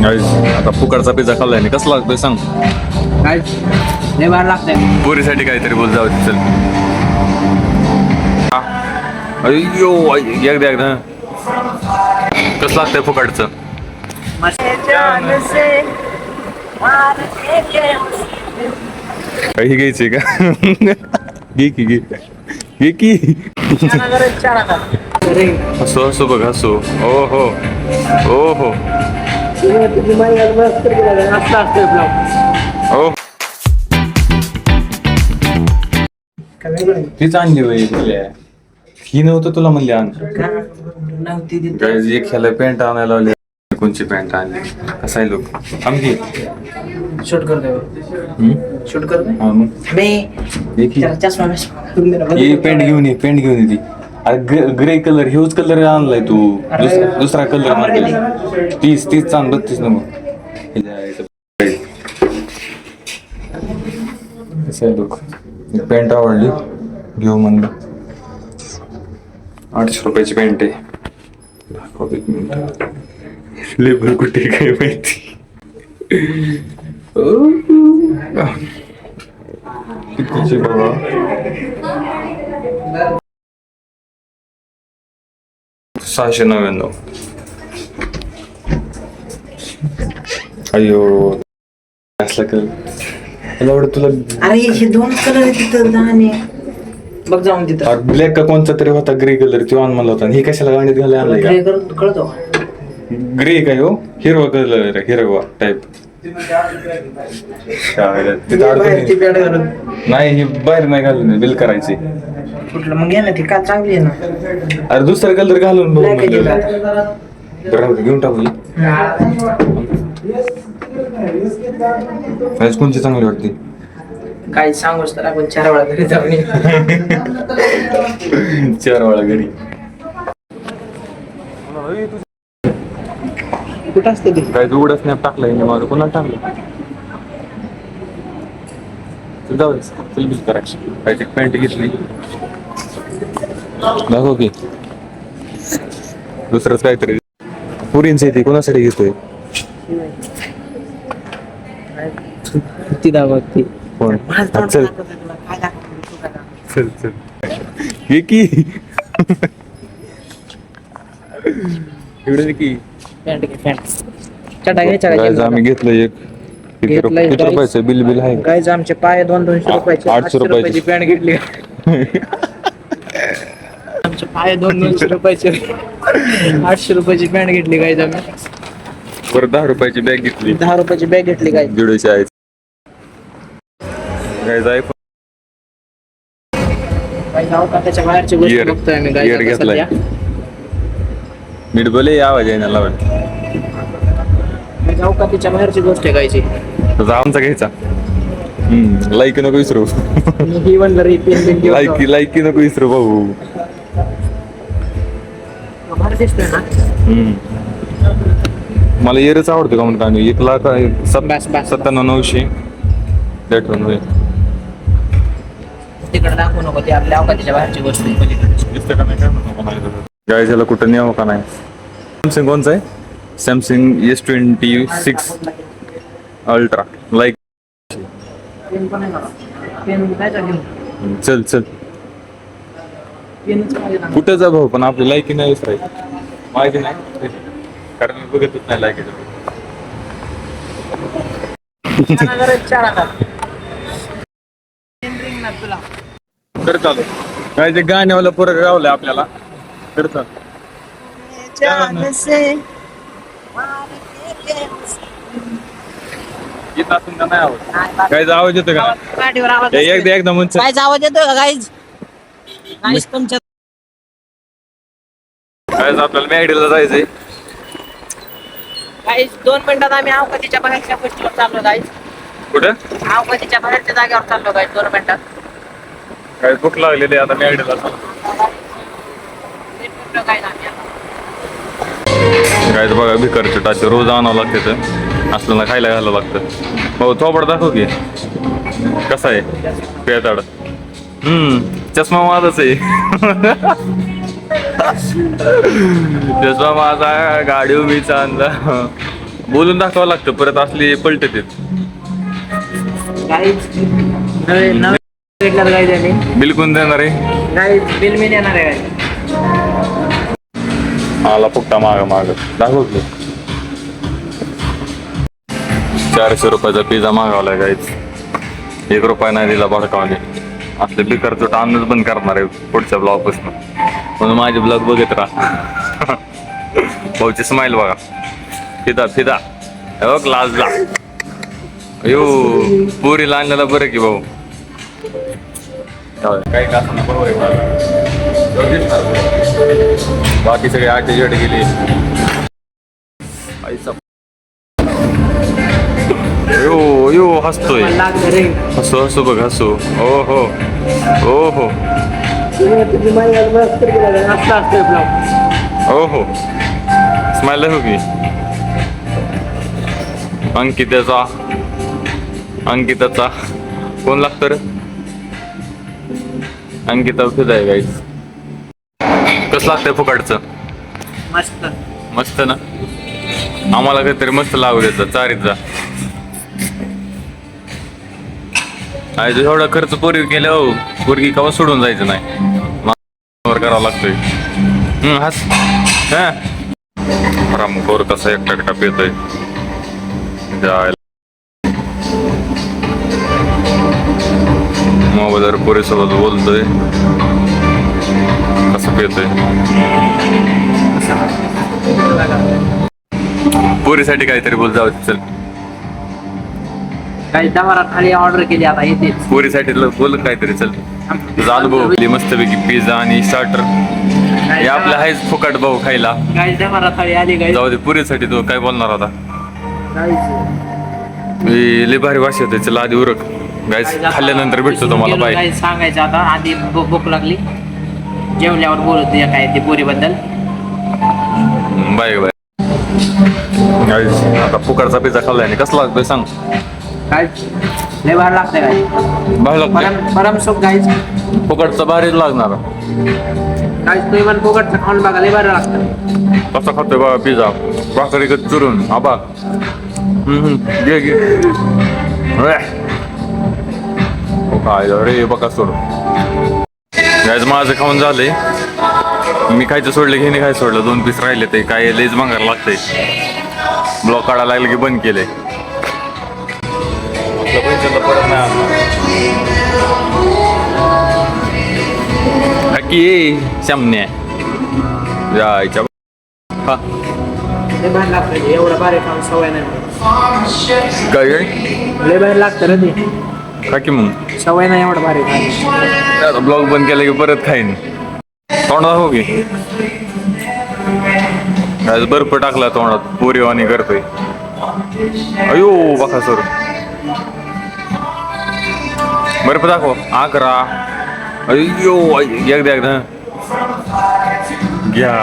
आता फुकटचा पिझ्झा खाल्लाय ना, कसं लागतोय सांग. काय लय भारी लागतंय. पोरीसाठी काहीतरी बोल, जाऊ दे, चल. अय्यो एकदा कसं लागतंय फुकटचं. काही घ्यायची का? घे की घे घे की. हसो हसो बघ हसो. ओ हो ओ हो ओ. तीच आणली बाई ही नव्हतं तुला म्हणली आण. एक ह्याला पॅन्ट आणायला लावली. कोणची पॅन्ट आणली कसा आहे लोक आमची शूट करतोय शूट करतोय. हा मग मी चष्मा ये पॅन्ट घेऊन ये, पॅन्ट घेऊन ये ती. अरे ग्रे कलर ह्योच कलर आणलाय तू. दुसरा कलर म्हणते 30 चांद 32 ना मग. कसं आहे लोक पॅन्ट आवडली घेऊ म्हणलं. 800 रुपयाची पॅन्ट आहे. एक मिनिट लेबर कुठे काय माहिती. कितीची बाबा. $699. अयो असला कलर मला आवडत तुला. अरे हे दोन कलर आहेत तिथं लहान आहे. बघ जाऊन तिथं ब्लॅक का कोणता तरी होता ग्रे कलर तो आण मला होता. हे कशाला गांडीत घालाय आणलाय का? कळतो ग्रे काय हो हिरवा कलर हिरवा टाईप. नाही हे बाहेर नाही घालून बिल करायची. कुठलं मग घे ना ती का चांगली आहे ना. अरे दुसरा कलर घालून बघ बरं घेऊन टाकू. कोणची चांगली वाटते काय सांगूच तर आपण 4 वेळा घरी जाऊन 4 वेळा घरी. कुठं असते ते काय तू उडा स्नॅप टाकलाय माझं कोणाला टाकलं. जाऊ दे चल बिल करायची. काय ते पॅन्ट घेतली दाखव की दुसरंच काहीतरी. पुरींच येते कोणासाठी घेतोय. ती दाखवती कोण चल चल चल ये की एवढं की पॅन्ट घे पॅन्ट चटा घे आम्ही घेतलं एक. किती रुपयाचं बिल बिल आहे. गाईज आमचे पाय 200 रुपयाचे 800 रुपयाची पॅन्ट घेतली. आमचे पाय 200 रुपयाचे 800 रुपयाची पॅन्ट घेतली गाईज आम्ही. बरं 10 रुपयाची बॅग घेतली. 10 रुपयाची बॅग घेतली गाईज. जुडूची आहे गाईज आयफोन त्याच्या बाहेरची गोष्ट बघतोय आम्ही इयर घेतलाय. नीट बोले आवाज आहे ना लावून. त्याच्या बाहेरची गोष्ट आहे गायची. तुझा आमचा घ्यायचा. लाईक नको विसरू. ही म्हणलं रे पेन लाईकी नको विसरू भाऊ. भारी दिसतोय ना. मला इयरच आवडतो का म्हणून 1,97,900 देटून होईल. तिकडे दाखवू नको ते आपल्या अवकाशाच्या बाहेरची गोष्ट गाय झालं कुठं न्यावं का नाही. सॅमसंग कोणचा आहे. Samsung S26 ultra like. चल चल कुठं जा भाऊ पण आपली लायकी नाही विसरायची. माहिती नाही कारण मी बघतच नाही लायकी. तर चालू काय ते गाण्यावाला पोरं गावलंय आपल्याला. तर चाल गीत असून का नाही आवड काय आवाज येतो का एकदा म्हणून काय आवाज येतो का गाईज. तुमच्या काय आपल्याला मॅगडीला जायचंय. गाईज 2 मिनिटात आम्ही अवकाशाच्या बाहेरच्या गोष्टीवर चाललो गाईज. कुठं अवकाशाच्या बाहेरच्या जागेवर चाललो गाईज 2 मिनिटात. काय भूक लागलेली आता मॅगडीला. काय बघा भिकारचे टाचे रोज आणावं लागते तर असल्याला खायला घालावं लागतं. हो थोपड दाखव की कसा आहे पेताड. चष्मा माझाच आहे. चष्मा माझा गाडी उभीचा आणला. बोलून दाखवावं लागतं, परत असली पलटत येत. गाईच नवे नवे भेटणार गाई झाली. बिल कोण देणार आहे? गाई बिल मी देणार आहे गाई. आला फुकटा माग दाखव की. 400 रुपयाचा पिझ्झा मागवलाय गाईच. 1 रुपया नाही दिला भडकावले. असले बिकर आणणंच बंद करणार आहे पुढच्या ब्लॉग पासून. म्हणून माझे ब्लॉग बघत राहा. भाऊची स्माइल बघा. फिदा फिदा बघ लाजला. अयो पुरीला आणलेला बरं की भाऊ. काही का असं बरोबर आहे. बाकी सगळे आटे जेट गेले. यो यो हसतोय. लागतं रे. हसू हसू बघ हसू. ओ हो ओ हो तुझी माई मस्त केलं असं असतोय ब्लॉग. ओ हो. स्माइल हो की. अंकिताचा कोण लागतं रे? अंकिता फिदा आहे गाईस. कसं लागतंय फुकटचं? मस्त. मस्त ना. आम्हाला काहीतरी मस्त लागू द्यायचं चारीचा. आज एवढा खर्च पोरी केल्या हो. पोरगी कवा सोडून जायचं नाही. करावं लागतोय. हस हा रामखोर कसा एकटा पेतोय. मोबाईलवर पोरीसोबत बोलतोय. कसं पेतोय. पोरीसाठी काहीतरी बोल जाऊ चल. काही दवारा थाळी ऑर्डर केली आता येते. पोरीसाठी बोल काहीतरी चल. तुझा अनुभव मस्तपैकी पिझ्झा आणि स्टार्टर हे आपलं आहेच फुकट भाऊ खायला. काही दवारा थाळी आली गाई. जाऊ दे पुरीसाठी तू काय बोलणार होता? गाईच. लय भारी भाषा होते. चला आधी उरक गाईस. खाल्ल्यानंतर भेटतो तुम्हाला. बाय. काही सांगायचं आता आधी भूक लागली. जेवल्यावर बोलत तुझ्या काय ते पोरीबद्दल. Bye bye. गाईस आता फुकटचा पिझ्झा खाल्लाय आणि कसला लागतोय सांग. काय लय भारी लागतंय काय. भारी लागतोय. परम सुख गाईच. फुकटचा भारीच लागणार. गाईच तुम्ही पण फुकटचं खाऊन बघा लय भारी लागतं. कसा खातोय बाबा पिझ्झा. भाकरी चुरून आबा. घे घे. काय रे बघा सोड. गाईज माझं खाऊन झालंय. मी खायचं सोडलं की खायचं सोडलं. 2 पीस राहिले ते काय लईच मागायला लागतंय. ब्लॉक काढायला लागलं की बंद केलंय. परत नाही सामने जायच्या. हा लय भारी लागतं एवढं भारी खाऊन सवय नाही. काय लय भारी लागतं रे ते. खा की मग. सवय नाही एवढं भारी खायची. ब्लॉग बंद केला की परत खाईन. तोंडात हो की. बर्फ टाकला तोंडात. पोरीवाणी करतोय. अयो बघा सर. बर्फ दाखव. 11. अयो एकदा घ्या.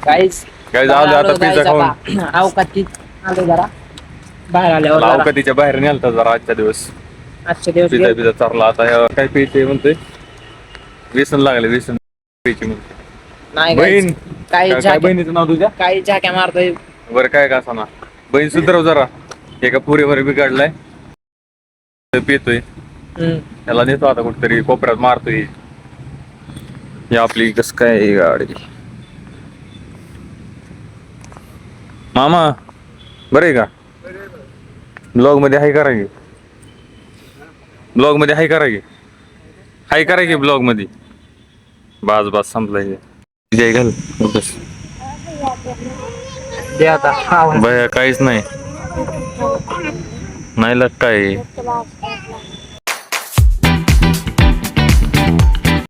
गाईस आलो आता पिझ्झा खाऊन. अवकातीत आलो जरा बाहेर आल्यावर जरा. अवकातीच्या बाहेर नेलता जरा आजच्या दिवस. आजच्या दिवस पिझ्झा चारला. आता काय प्यायचे म्हणतोय. व्यसन लागले. व्यसन प्यायची म्हणते. नाही बहीण काय बहिणीचं नाव तुझ्या? काही झाक्या मारतोय. बरं काय का ना बहीण सुधरव जरा. एका पुरीवर बिघडलाय. पितोय. त्याला नेतो आता कुठतरी कोपऱ्यात मारतोय. ही आपली कस काय गाडी. मामा बरं आहे का? ब्लॉग मध्ये हाय करा की. ब्लॉग मध्ये हाय करा की. हाय करा की ब्लॉग मध्ये. बास संपलाय. जय घाल दे आता. काहीच नाही. नाही लग काय